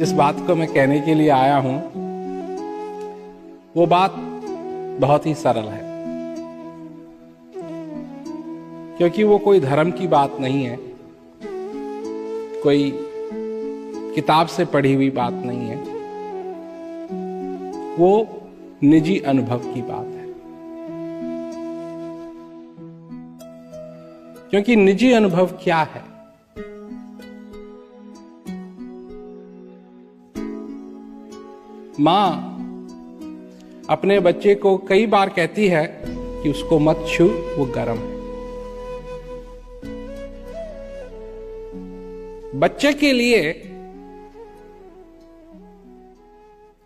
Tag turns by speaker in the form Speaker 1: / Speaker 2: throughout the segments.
Speaker 1: जिस बात को मैं कहने के लिए आया हूं वो बात बहुत ही सरल है, क्योंकि वो कोई धर्म की बात नहीं है, कोई किताब से पढ़ी हुई बात नहीं है, वो निजी अनुभव की बात है। क्योंकि निजी अनुभव क्या है? मां अपने बच्चे को कई बार कहती है कि उसको मत छू, वो गर्म है। बच्चे के लिए,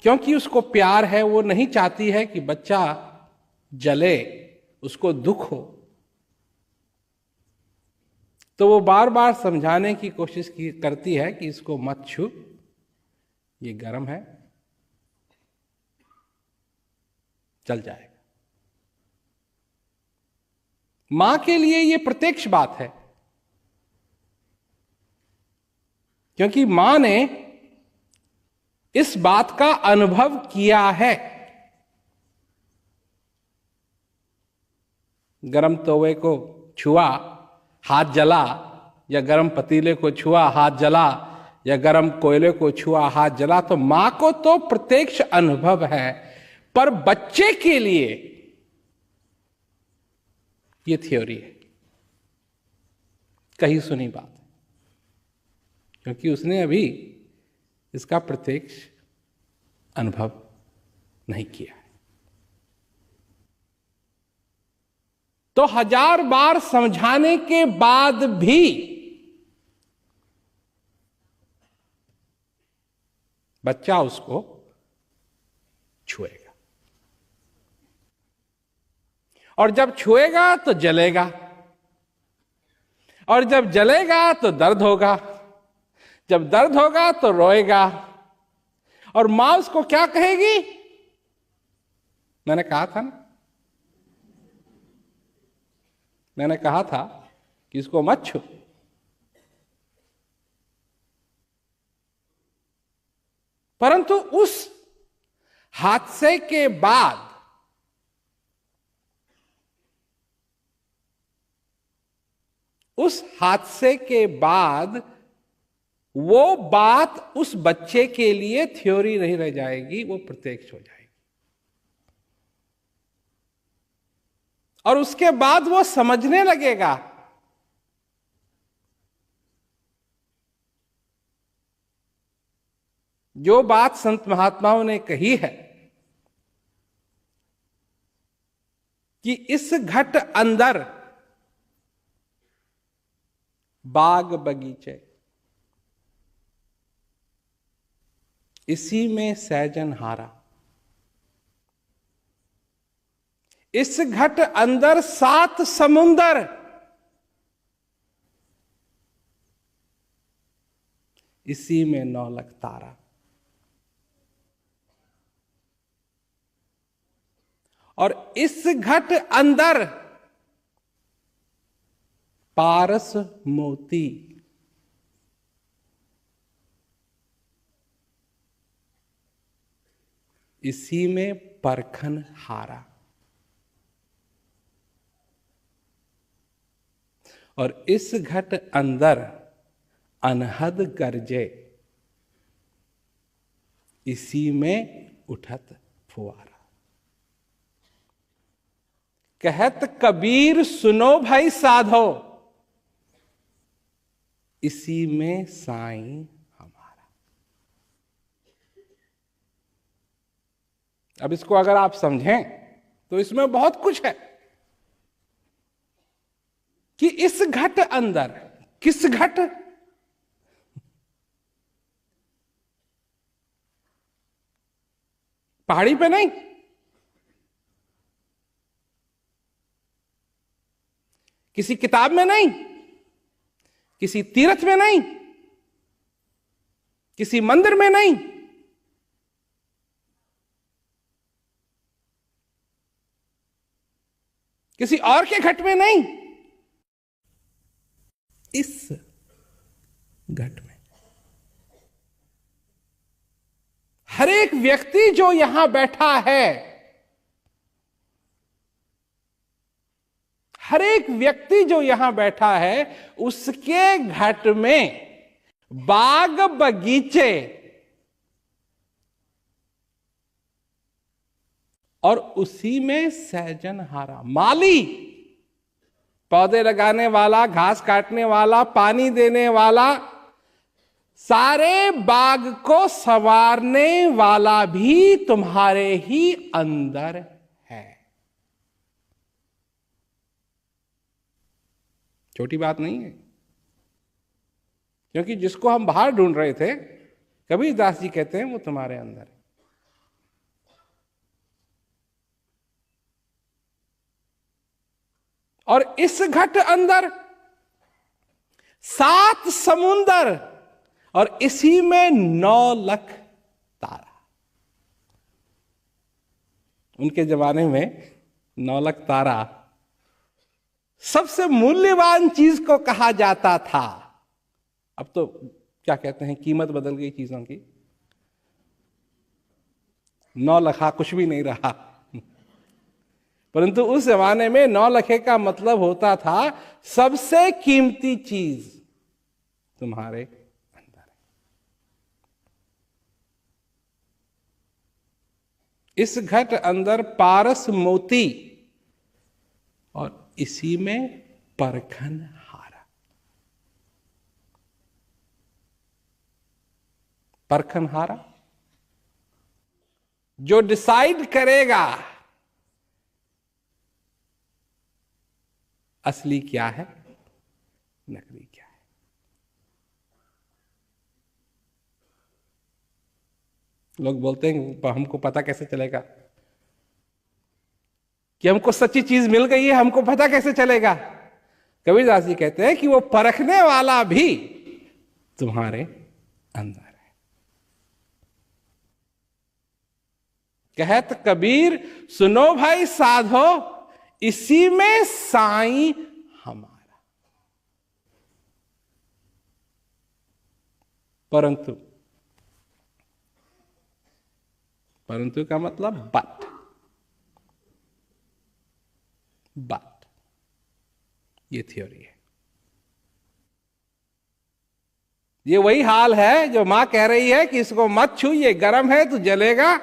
Speaker 1: क्योंकि उसको प्यार है, वो नहीं चाहती है कि बच्चा जले, उसको दुख हो, तो वो बार बार समझाने की कोशिश करती है कि इसको मत छू, ये गर्म है, चल जाएगा। मां के लिए ये प्रत्यक्ष बात है, क्योंकि मां ने इस बात का अनुभव किया है। गरम तवे को छुआ, हाथ जला, या गरम पतीले को छुआ, हाथ जला, या गरम कोयले को छुआ, हाथ जला। तो मां को तो प्रत्यक्ष अनुभव है, पर बच्चे के लिए ये थ्योरी है, कहीं सुनी बात है, क्योंकि उसने अभी इसका प्रत्यक्ष अनुभव नहीं किया है। तो 1000 बार समझाने के बाद भी बच्चा उसको छुएगा, और जब छुएगा तो जलेगा, और जब जलेगा तो दर्द होगा, जब दर्द होगा तो रोएगा, और मां उसको क्या कहेगी? मैंने कहा था ना, मैंने कहा था कि इसको मत छू। परंतु उस हादसे के बाद वो बात उस बच्चे के लिए थ्योरी नहीं रह जाएगी, वो प्रत्यक्ष हो जाएगी। और उसके बाद वो समझने लगेगा जो बात संत महात्माओं ने कही है कि इस घट अंदर बाग बगीचे, इसी में सैजन हारा, इस घट अंदर 7 समुंदर, इसी में 9 लाख तारा, और इस घट अंदर पारस मोती, इसी में परखन हारा, और इस घट अंदर अनहद गरजे, इसी में उठत फुआरा। कहत कबीर सुनो भाई साधो, इसी में साईं हमारा। अब इसको अगर आप समझें तो इसमें बहुत कुछ है कि इस घट अंदर, किस घट? पहाड़ी पे नहीं, किसी किताब में नहीं, किसी तीर्थ में नहीं, किसी मंदिर में नहीं, किसी और के घट में नहीं, इस घट में। हर एक व्यक्ति जो यहां बैठा है, हर एक व्यक्ति जो यहां बैठा है, उसके घट में बाग बगीचे और उसी में सहजनहारा, माली, पौधे लगाने वाला, घास काटने वाला, पानी देने वाला, सारे बाग को संवारने वाला भी तुम्हारे ही अंदर है। छोटी बात नहीं है, क्योंकि जिसको हम बाहर ढूंढ रहे थे, कबीरदास जी कहते हैं वो तुम्हारे अंदर है। और इस घट अंदर 7 समुंदर और इसी में 9 लाख तारा। उनके जमाने में 9 लाख तारा सबसे मूल्यवान चीज को कहा जाता था। अब तो क्या कहते हैं, कीमत बदल गई चीजों की। 9 लखा कुछ भी नहीं रहा, परंतु उस जमाने में 9 लखे का मतलब होता था सबसे कीमती चीज तुम्हारे अंदर है। इस घट अंदर पारस मोती और इसी में परखन हारा। परखन हारा जो डिसाइड करेगा असली क्या है, नकली क्या है। लोग बोलते हैं हमको पता कैसे चलेगा कि हमको सच्ची चीज मिल गई है, हमको पता कैसे चलेगा। कबीरदास जी कहते हैं कि वो परखने वाला भी तुम्हारे अंदर है। कहत कबीर सुनो भाई साधो, इसी में साईं हमारा। परंतु का मतलब बट ये थ्योरी है। ये वही हाल है जो मां कह रही है कि इसको मत छू, ये गर्म है, तू जलेगा।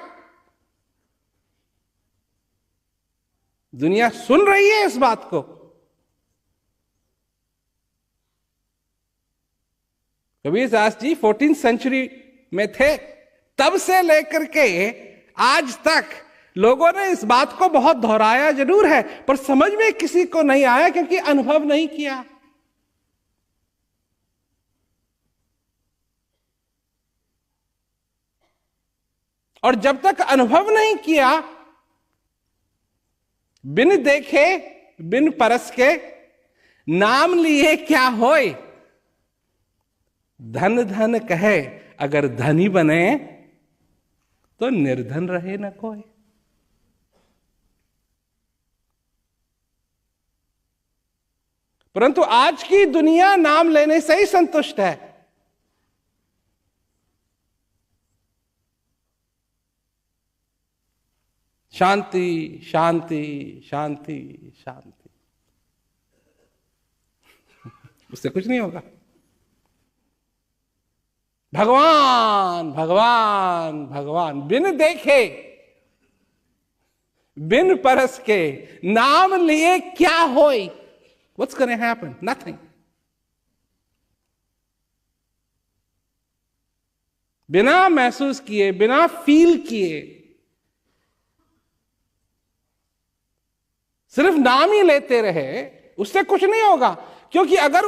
Speaker 1: दुनिया सुन रही है इस बात को। कबीरदास जी 14th सेंचुरी में थे, तब से लेकर के आज तक लोगों ने इस बात को बहुत दोहराया जरूर है, पर समझ में किसी को नहीं आया क्योंकि अनुभव नहीं किया। और जब तक अनुभव नहीं किया, बिन देखे बिन परस के नाम लिए क्या होए, धन धन कहे अगर धनी बने तो निर्धन रहे न कोई। परंतु आज की दुनिया नाम लेने से ही संतुष्ट है। शांति शांति शांति शांति, उससे कुछ नहीं होगा। भगवान भगवान भगवान, बिन देखे बिन परस के नाम लिए क्या होए। What's going to happen? Nothing. बिना महसूस किए, बिना फील किए, सिर्फ नाम ही लेते रहे, उससे कुछ नहीं होगा। क्योंकि अगर